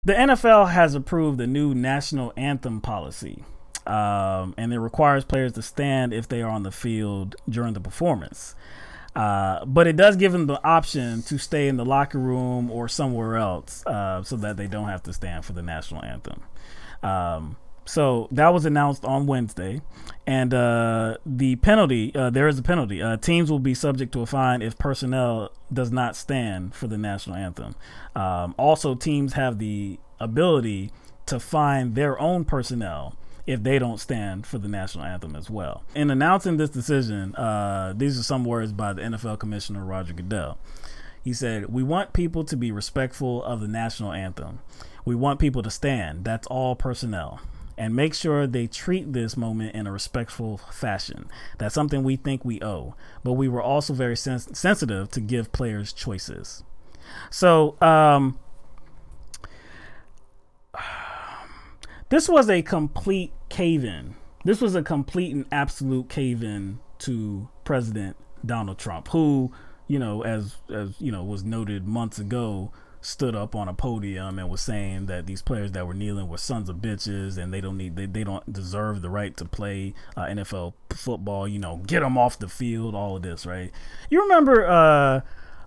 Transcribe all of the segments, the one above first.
The NFL has approved the new national anthem policy, and it requires players to stand if they are on the field during the performance. But it does give them the option to stay in the locker room or somewhere else so that they don't have to stand for the national anthem. So that was announced on Wednesday, and the penalty, there is a penalty. Teams will be subject to a fine if personnel does not stand for the national anthem. Also, teams have the ability to fine their own personnel if they don't stand for the national anthem as well. In announcing this decision, these are some words by the NFL Commissioner Roger Goodell. He said, "We want people to be respectful of the national anthem. We want people to stand, that's all personnel, and make sure they treat this moment in a respectful fashion. That's something we think we owe, but we were also very sensitive to give players choices." So this was a complete cave-in. This was a complete and absolute cave-in to President Donald Trump, who, you know, as you know, was noted months ago, stood up on a podium and was saying that these players that were kneeling were sons of bitches and they don't deserve the right to play NFL football. You know, get them off the field. All of this, right? You remember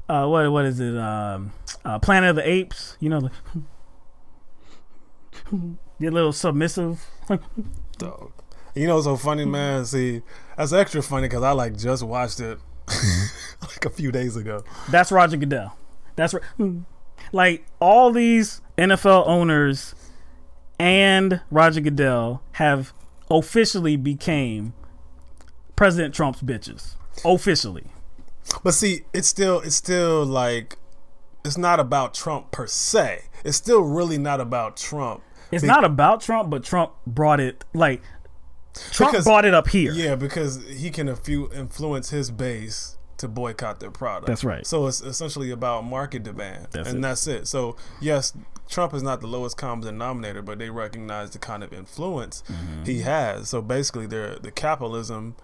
what is it? Planet of the Apes. You know, get a little submissive. Dog. You know, it's so funny, man. See, that's extra funny because I just watched it like a few days ago. That's Roger Goodell. That's like all these NFL owners and Roger Goodell have officially became President Trump's bitches. Officially. But see, it's still like, it's not about Trump per se. It's still really not about Trump. It's not about Trump, but Trump brought it, like, Trump brought it up here. Yeah, because he can influence his base to boycott their product. That's right. So it's essentially about market demand. That's it. So yes, Trump is not the lowest common denominator, but they recognize the kind of influence he has. So basically, the capitalism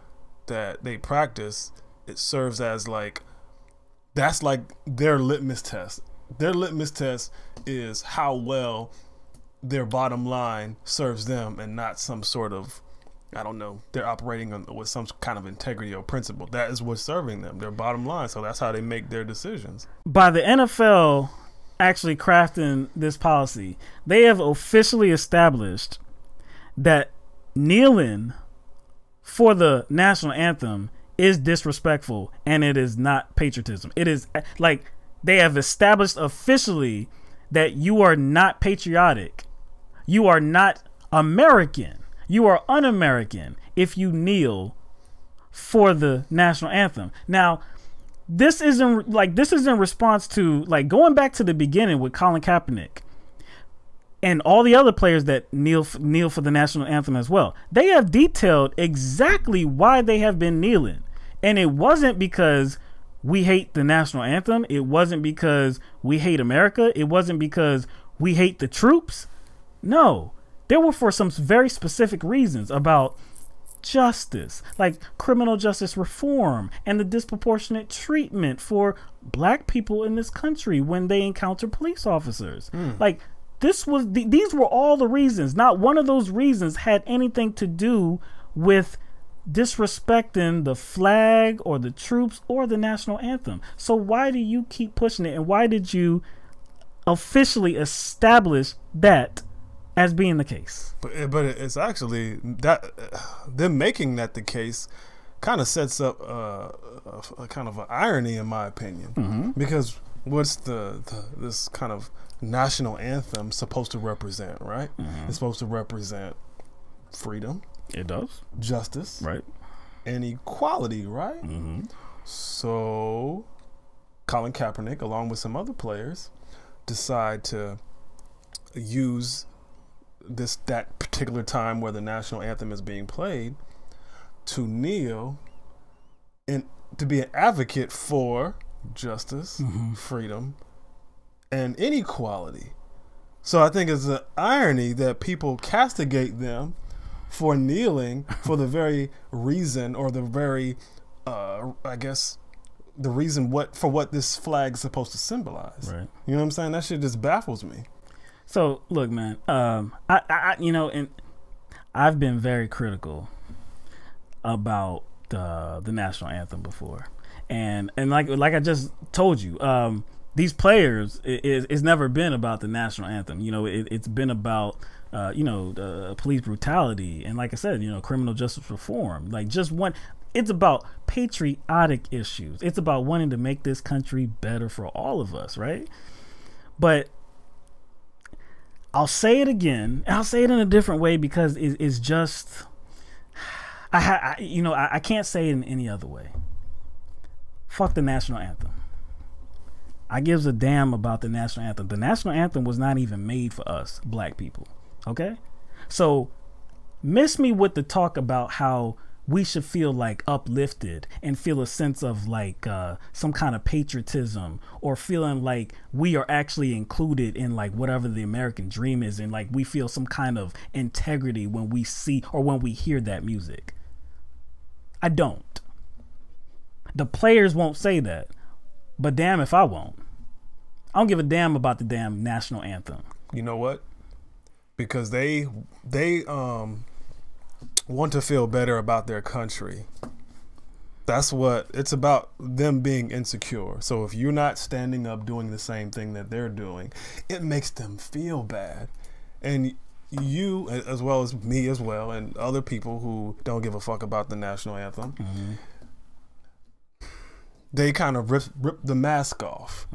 that they practice, it serves as that's like their litmus test. Their litmus test is how well their bottom line serves them, and not some sort of, I don't know, they're operating with some kind of integrity or principle. That is what's serving them, their bottom line. So that's how they make their decisions. By the NFL actually crafting this policy, they have officially established that kneeling for the national anthem is disrespectful and it is not patriotism. It is like they have established officially that you are not patriotic. You are not American. You are un-American if you kneel for the national anthem. Now, this is in response to, like, going back to the beginning with Colin Kaepernick and all the other players that kneel for the national anthem as well. They have detailed exactly why they have been kneeling, and it wasn't because we hate the national anthem. It wasn't because we hate America. It wasn't because we hate the troops. No, there were for some very specific reasons about justice, like criminal justice reform and the disproportionate treatment for black people in this country when they encounter police officers. Like, this was these were all the reasons. Not one of those reasons had anything to do with disrespecting the flag or the troops or the national anthem. So why do you keep pushing it, and why did you officially establish that as being the case? But it's actually that them making that the case kind of sets up a kind of an irony, in my opinion, because what's this kind of national anthem supposed to represent, right? It's supposed to represent freedom. It does. Justice. Right. And equality, right? So Colin Kaepernick, along with some other players, decide to use that particular time where the national anthem is being played to kneel and to be an advocate for justice, freedom, and inequality. So I think it's an irony that people castigate them for kneeling for the very reason, or the very I guess the reason what this flag is supposed to symbolize. Right. You know what I'm saying? That shit just baffles me. So look, man, I you know, and I've been very critical about the national anthem before, and like I just told you, these players, it's never been about the national anthem. You know, it's been about police brutality, and like I said, criminal justice reform. Like it's about patriotic issues. It's about wanting to make this country better for all of us, right? But I'll say it again, and I'll say it in a different way because it's just, I can't say it in any other way. Fuck the national anthem. I gives a damn about the national anthem. The national anthem was not even made for us black people. Okay? So miss me with the talk about how we should feel like uplifted and feel a sense of like some kind of patriotism, or feeling like we are actually included in like whatever the American dream is, and like we feel some kind of integrity when we see or when we hear that music. I don't. The players won't say that, but damn if I won't. I don't give a damn about the damn national anthem. You know what? Because they want to feel better about their country. That's what it's about, them being insecure. So if you're not standing up doing the same thing that they're doing, it makes them feel bad. And you, as well as me as well, and other people who don't give a fuck about the national anthem, they kind of rip the mask off.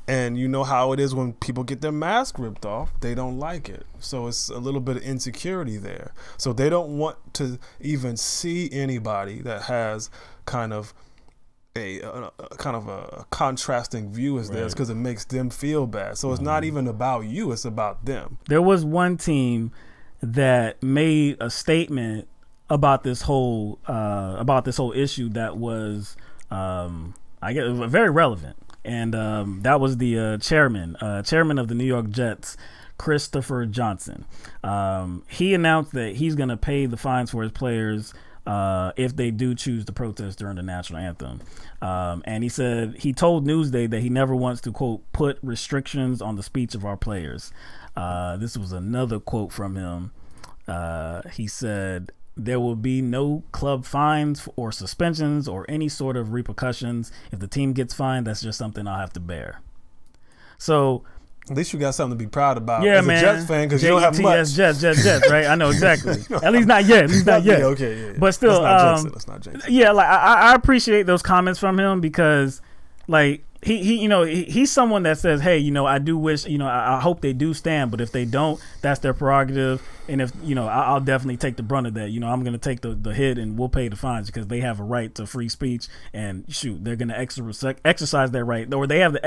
And you know how it is when people get their mask ripped off, they don't like it. So it's a little bit of insecurity there. So they don't want to even see anybody that has kind of a contrasting view as theirs, because it makes them feel bad. So it's not even about you, it's about them. There was one team that made a statement about this whole issue that was I guess very relevant. And that was the chairman of the New York Jets, Christopher Johnson. He announced that he's going to pay the fines for his players if they do choose to protest during the national anthem. And he said he told Newsday that he never wants to, quote, put restrictions on the speech of our players. This was another quote from him. He said, "There will be no club fines or suspensions or any sort of repercussions. If the team gets fined, that's just something I'll have to bear." So at least you got something to be proud about. Yeah, as man. a Jets fan, because you don't have much. Jets, right? I know exactly. At least not yet. Yeah, okay, yeah. But still, that's not Jason. Yeah, like I appreciate those comments from him, because like he's someone that says, hey, I do wish, I hope they do stand, but if they don't, that's their prerogative. And if, I'll definitely take the brunt of that. I'm going to take the hit and we'll pay the fines, because they have a right to free speech, and shoot, they're going to exercise that right, or they have the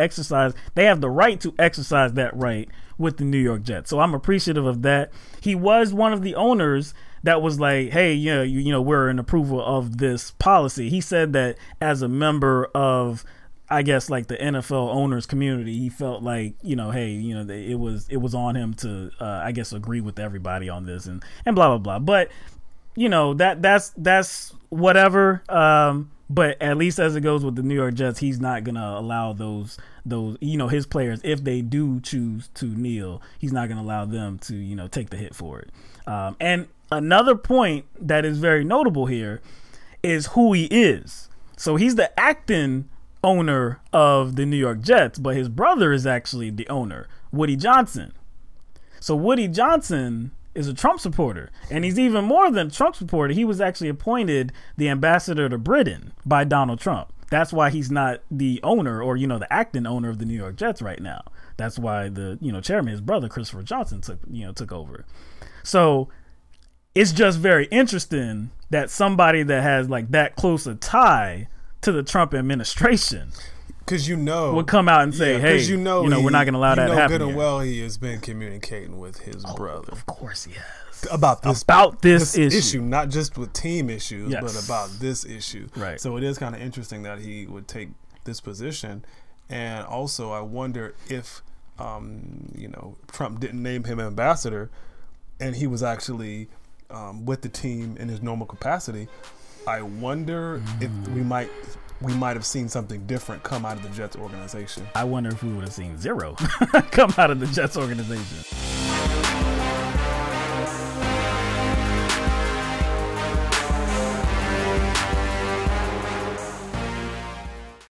right to exercise that right with the New York Jets. So I'm appreciative of that. He was one of the owners that was like, hey, we're in approval of this policy. He said that as a member of, I guess, like the NFL owners community, he felt like, hey, it was on him to, I guess, agree with everybody on this and blah, blah, blah. But, that's whatever. But at least as it goes with the New York Jets, he's not going to allow those, his players, if they do choose to kneel, he's not going to allow them to, take the hit for it. And another point that is very notable here is who he is. So he's the acting owner of the New York Jets, but his brother is actually the owner, Woody Johnson. So Woody Johnson is a Trump supporter, and he's even more than a Trump supporter. He was actually appointed the ambassador to Britain by Donald Trump. That's why he's not the owner, or the acting owner of the New York Jets right now. That's why the chairman, his brother Christopher Johnson, took over. So it's just very interesting that somebody that has like that close a tie to the Trump administration, because would come out and say, hey, we're not going to allow that to happen. Good and well, he has been communicating with his brother. Of course he has. About this issue, not just with team issues, yes, but about this issue. Right. So it is kind of interesting that he would take this position. And also, I wonder if, Trump didn't name him ambassador and he was actually with the team in his normal capacity. I wonder if we might we might have seen something different come out of the Jets organization. I wonder if we would have seen zero come out of the Jets organization.